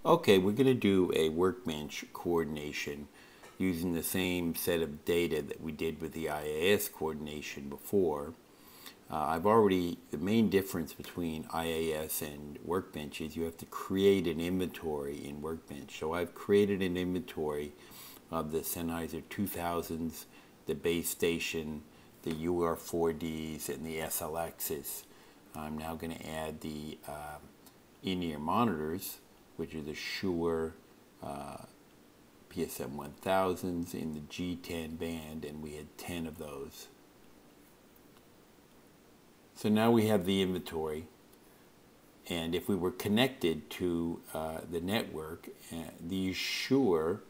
Okay, we're going to do a workbench coordination using the same set of data that we did with the IAS coordination before. The main difference between IAS and Workbench is you have to create an inventory in Workbench. So I've created an inventory of the Sennheiser 2000s, the base station, the UR4Ds, and the SLXs. I'm now going to add the in-ear monitors, which are the Shure PSM 1000s in the G10 band, and we had 10 of those. So now we have the inventory, and if we were connected to the network, these Shure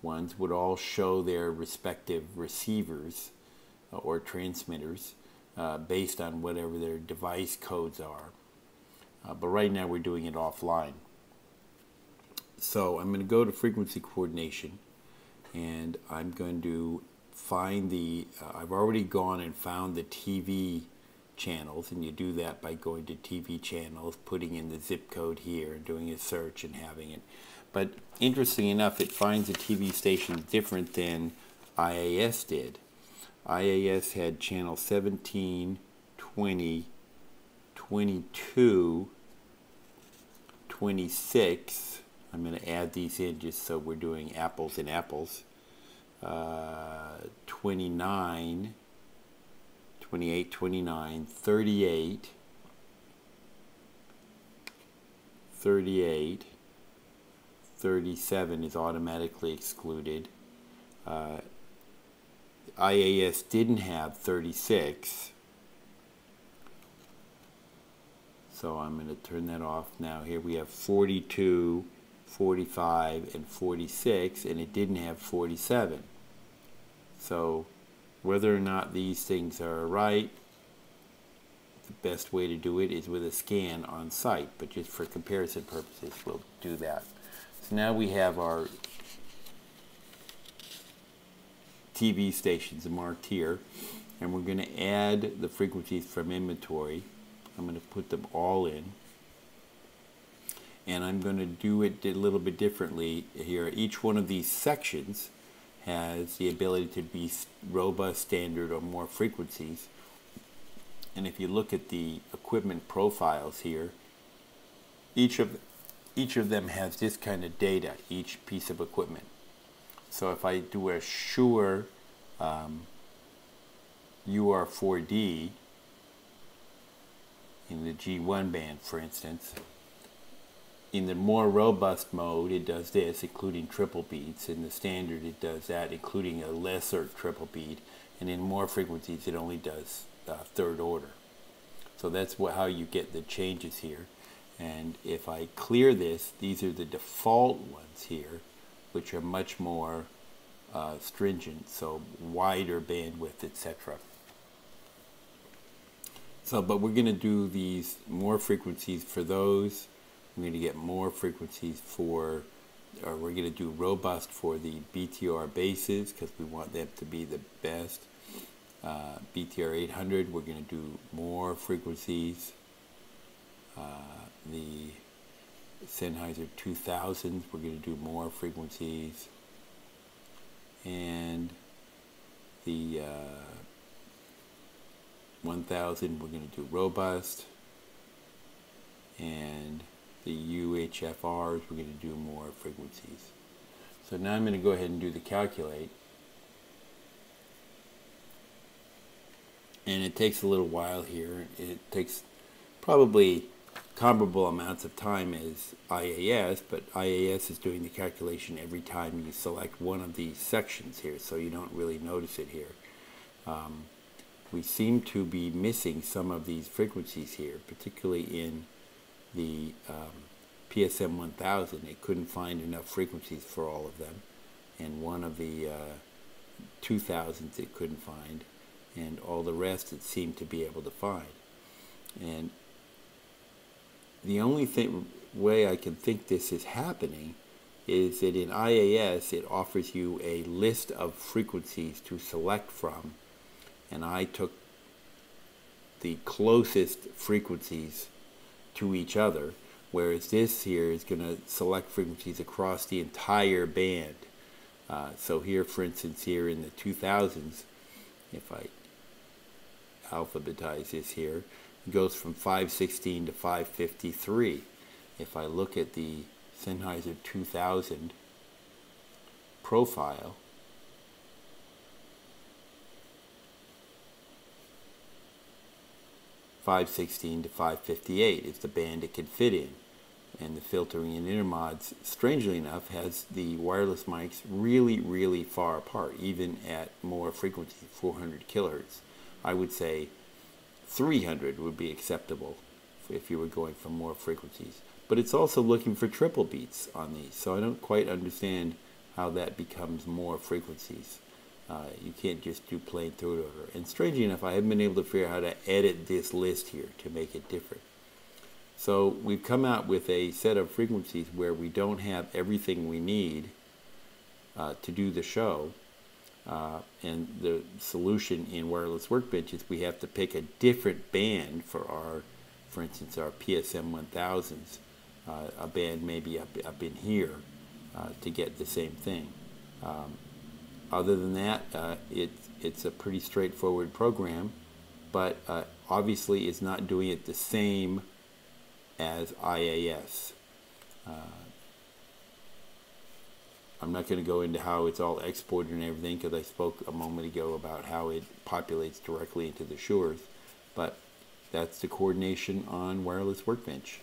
ones would all show their respective receivers or transmitters based on whatever their device codes are. But right now we're doing it offline. So I'm going to go to frequency coordination, and I'm going to find I've already gone and found the TV channels, and you do that by going to TV channels, putting in the zip code here, and doing a search and having it. But interesting enough, it finds the TV stations different than IAS did. IAS had channel 17, 20, 22, 26. I'm going to add these in just so we're doing apples and apples. 29, 28, 29, 38, 38, 37 is automatically excluded. IAS didn't have 36. So I'm going to turn that off now. Here we have 42, 45, and 46, and it didn't have 47. So whether or not these things are right, the best way to do it is with a scan on site, but just for comparison purposes we'll do that. So now we have our TV stations marked here, and we're going to add the frequencies from inventory. I'm going to put them all in, and I'm going to do it a little bit differently here. Each one of these sections has the ability to be robust, standard, or more frequencies. And if you look at the equipment profiles here, each of them has this kind of data, each piece of equipment. So if I do a Shure UR4D in the G1 band, for instance, in the more robust mode it does this, including triple beats. In the standard it does that, including a lesser triple beat. And in more frequencies it only does third order. So that's how you get the changes here. And if I clear this, these are the default ones here, which are much more stringent, so wider bandwidth, etc. So, but we're going to do these more frequencies for those. We're going to get more frequencies for, or we're going to do robust for the BTR bases because we want them to be the best. BTR 800, we're going to do more frequencies. The Sennheiser 2000s, we're going to do more frequencies. And the 1000, we're going to do robust. And the UHFRs, we're going to do more frequencies. So now I'm going to go ahead and do the calculate. And it takes a little while here. It takes probably comparable amounts of time as IAS, but IAS is doing the calculation every time you select one of these sections here, so you don't really notice it here. We seem to be missing some of these frequencies here, particularly in the PSM 1000. It couldn't find enough frequencies for all of them, and one of the 2000s it couldn't find, and all the rest it seemed to be able to find. And the only way I can think this is happening is that in IAS it offers you a list of frequencies to select from, and I took the closest frequencies to each other, whereas this here is going to select frequencies across the entire band. So here, for instance, here in the 2000s, if I alphabetize this here, it goes from 516 to 553. If I look at the Sennheiser 2000 profile, .516 to 558 is the band it can fit in. And the filtering in intermods, strangely enough, has the wireless mics really, really far apart, even at more frequency, 400 kilohertz. I would say 300 would be acceptable if you were going for more frequencies. But it's also looking for triple beats on these, so I don't quite understand how that becomes more frequencies. You can't just do plain throat order. And strangely enough, I haven't been able to figure out how to edit this list here to make it different. So we've come out with a set of frequencies where we don't have everything we need to do the show. And the solution in Wireless Workbench is we have to pick a different band for our, for instance, our PSM 1000s, a band maybe up in here to get the same thing. Other than that, it's a pretty straightforward program, but obviously it's not doing it the same as IAS. I'm not going to go into how it's all exported and everything, because I spoke a moment ago about how it populates directly into the Shures, but that's the coordination on Wireless Workbench.